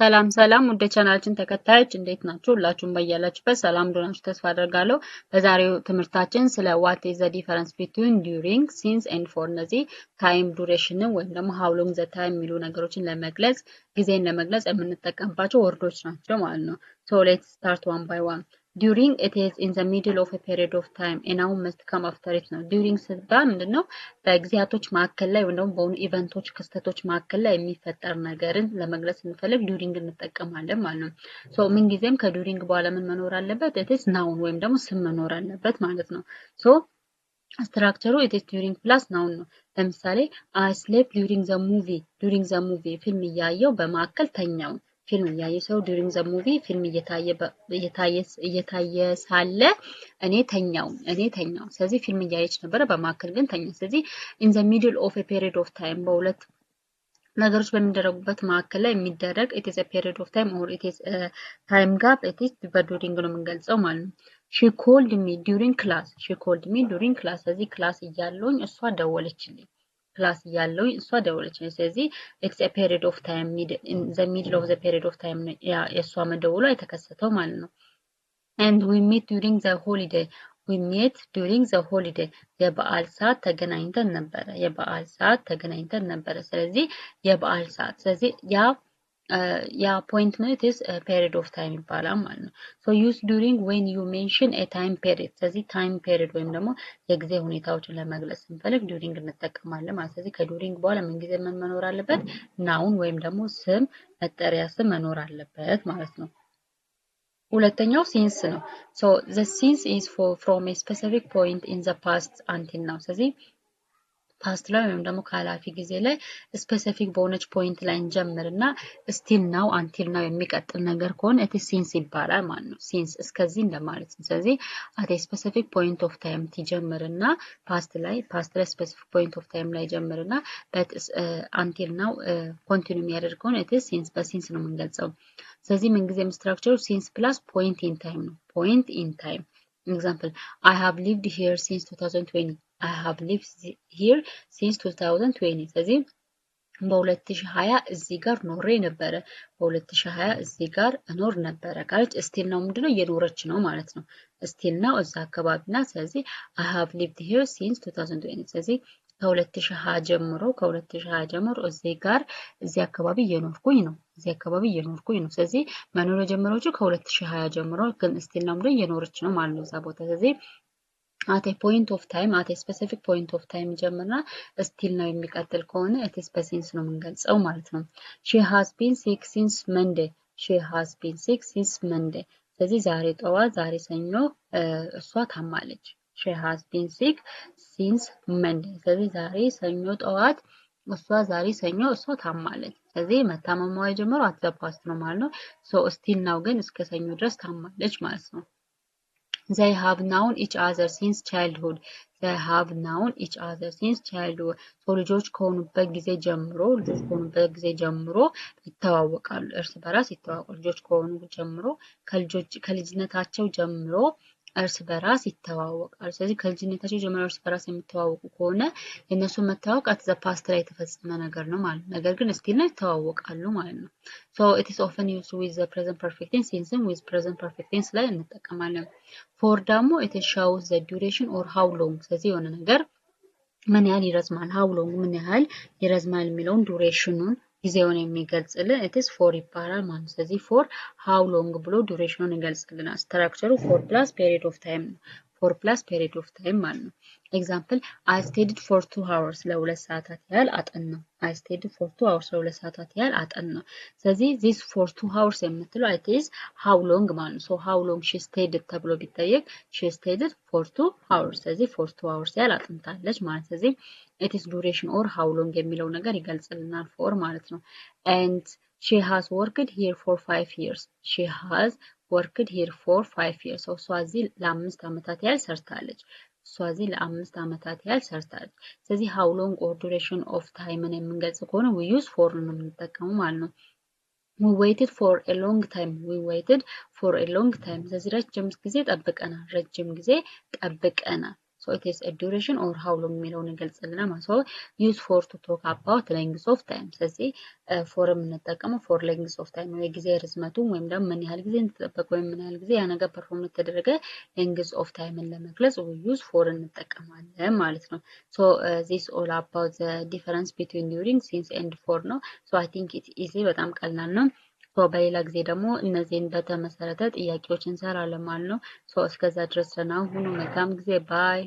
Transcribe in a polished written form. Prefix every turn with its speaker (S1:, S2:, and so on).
S1: ሰላም ወደ ቻናላችን ተከታዮች እንዴት ናችሁ? ሁላችሁም በያላችሁበት ሰላም እንደሆናችሁ ተስፋ አደርጋለሁ። በዛሬው ትምህርታችን ስለ what is the difference between during, since and for እነዚህ ታይም ዱሬሽንን ወይም ደግሞ how long the time የሚሉ ነገሮችን ለመግለጽ ጊዜን ለመግለጽ የምንጠቀምባቸው ወርዶች ናቸው ማለት ነው። So let's start one by one. During it is in the middle of a period of time and now must come after it ነው። during ሲባል ምንድነው በጊዜያቶች መካከል ላይ ወይም ደግሞ በሆኑ ኢቨንቶች ክስተቶች መካከል ላይ የሚፈጠር ነገርን ለመግለጽ ስንፈልግ ዱሪንግ እንጠቀማለን ማለት ነው። ሶ ምን ጊዜም ከዱሪንግ በኋላ ምን መኖር አለበት? it is noun ወይም ደግሞ ስም መኖር አለበት ማለት ነው። ሶ ስትራክቸሩ it is during plus noun ነው። ለምሳሌ I slept during the movie ፊልም እያየው በመካከል ተኛው። ፊልም እያየ ሰው during the movie ፊልም እየታየ ሳለ እኔ ተኛው። ስለዚህ ፊልም እያየች ነበረ በመካከል ግን ተኛ። ስለዚህ in the middle of a period of time በሁለት ነገሮች በሚደረጉበት መካከል ላይ የሚደረግ it is a period of time or it is a time gap it is በዱሪንግ ነው የምንገልጸው ማለት ነው። she called me during class ስለዚህ ክላስ እያለሁኝ እሷ ደወለችልኝ። ስለዚህ it's a period of time in the middle of the period of time የእሷ መደወሏ የተከሰተው ማለት ነው። and we meet during the holiday የበዓል ሰዓት ተገናኝተን ነበረ። ስለዚህ የበዓል ሰዓት ስለዚህ ያ appointment is a period of time ይባላል ማለት ነው። so use during when you mention a time period ስለዚህ time period ወይም ደግሞ የጊዜ ሁኔታዎችን ለመግለጽ ስንፈልግ during እንጠቀማለን ማለት ስለዚህ ከዱሪንግ በኋላ ምን ጊዜ ምን መኖር አለበት? ናውን ወይም ደግሞ ስም መጠሪያ ስም መኖር አለበት ማለት ነው። ሁለተኛው ሲንስ ነው። so the since is from a specific point in the past until now ስለዚህ ፓስት ላይ ወይም ደግሞ ካላፊ ጊዜ ላይ ስፔሲፊክ በሆነች ፖይንት ላይ እንጀምርና ስቲል ናው አንቲል ናው የሚቀጥል ነገር ከሆነ it is since ይባላል ማለት ነው። ሲንስ እስከዚህ እንደማለት ነው። ስለዚህ at a specific point of time ትጀምርና ፓስት ላይ ስፔሲፊክ ፖይንት ኦፍ ታይም ላይ ጀምርና but until now ኮንቲኒው የሚያደርግ ከሆነ it is since በሲንስ ነው የምንገልጸው። ስለዚህ ምንጊዜም ስትራክቸሩ ሲንስ ፕላስ ፖይንት ኢን ታይም ነው። ፖይንት ኢን ታይም ኤግዛምፕል I have lived here since 2020 ስለዚህ በ2020 እዚህ ጋር ኖሬ ነበረ። እዚህ ጋር እኖር ነበረ ካለች ስቲል ነው ምንድነው እየኖረች ነው ማለት ነው። ስቲል ነው እዛ አካባቢና ስለዚህ I have lived here since 2020 ስለዚህ ከ2020 ጀምሮ እዚህ አካባቢ እየኖርኩኝ ነው። ስለዚህ መኖር የጀመረችው ከ2020 ጀምሮ ግን ስቲል ነው ምንድነው እየኖረች ነው ማለት ነው እዛ ቦታ። ስለዚህ at a specific point of time ጀምርና ስቲል ነው የሚቀጥል ከሆነ it is በሲንስ ነው የምንገልጸው ማለት ነው። she has been sick since Monday ስለዚህ ዛሬ ሰኞ እሷ ታማለች። she has been sick since Monday ስለዚህ ዛሬ ሰኞ እሷ ታማለች። ስለዚህ መታመሟ የጀመረው at the past ነው ማለት ነው። so ስቲል ነው ግን እስከ ሰኞ ድረስ ታማለች ማለት ነው። they have known each other since childhood ሰው ልጆች ከሆኑበት ጊዜ ጀምሮ ይተዋወቃሉ። እርስ በራስ ይተዋወቃሉ። ልጆች ከሆኑ ጀምሮ ከልጅነታቸው ጀምሮ እርስ በራስ ይተዋወቃሉ። ስለዚህ ከልጅነታቸው ጀምሮ እርስ በራስ የሚተዋወቁ ከሆነ የነሱ መተዋወቅ at the past ላይ የተፈጸመ ነገር ነው ማለት ነው። ነገር ግን ስቲል ነው ይተዋወቃሉ ማለት ነው። so it is often used with the present perfect tense since with present perfect tense ላይ እንጠቀማለን። for ደግሞ it shows the duration or how long ስለዚህ የሆነ ነገር ምን ያህል ይረዝማል how long ምን ያህል ይረዝማል የሚለውን ዱሬሽኑን ጊዜውን የሚገልጽልን it is for ይባላል ማለት ነው። ስለዚህ for how long ብሎ ዱሬሽኑን ይገልጽልናል። ስትራክቸሩ for plus period of time ማለት ነው። ኤግዛምፕል I studied for 2 hours ለ2 ሰዓታት ያህል አጠናሁ። ስለዚህ this for 2 hours የምትለው it is how long ማለት ነው። so how long she studied ተብሎ ቢጠየቅ she studied for 2 hours ስለዚህ for 2 hours ያህል አጥንታለች ማለት ስለዚህ it is duration or how long የሚለው ነገር ይገልጽልናል for ማለት ነው። and she has worked here for 5 years እሷ እዚህ ለ5 ዓመታት ያህል ሰርታለች። ስለዚህ how long or duration of time የምንገልጽ ከሆነ we use for ነው የምንጠቀመው ማለት ነው። we waited for a long time ስለዚህ ረጅም ጊዜ ጠብቀናል። ሶ ኢት ኢዝ አ ዱሬሽን ኦር ሃው ሎንግ የሚለውን ይገልጽልናል ማለት ነው። ዩዝ ፎር ቱ ቶክ አባውት ሌንግዝ ኦፍ ታይም። ስለዚህ ፎር የምንጠቀመው ፎር ሌንግዝ ኦፍ ታይም ነው፣ የጊዜ ርዝመቱ ወይም ደግሞ ምን ያህል ጊዜ እንደተጠበቀ ወይም ምን ያህል ጊዜ ያ ነገር ፐርፎርም እንደተደረገ ሌንግዝ ኦፍ ታይምን ለመግለጽ ዩዝ ፎር እንጠቀማለን ማለት ነው። ሶ ዚስ ኦል አባውት ዘ ዲፈረንስ ቢትዊን ዱሪንግ ሲንስ ኤንድ ፎር ነው። ሶ አይ ቲንክ ኢት ኢዚ በጣም ቀላል ነው። ሶ በሌላ ጊዜ ደግሞ እነዚህን በተመሰረተ ጥያቄዎች እንሰራለን ማለት ነው። ሶ እስከዛ ድረስ ደህና ሁኑ። መልካም ጊዜ ባይ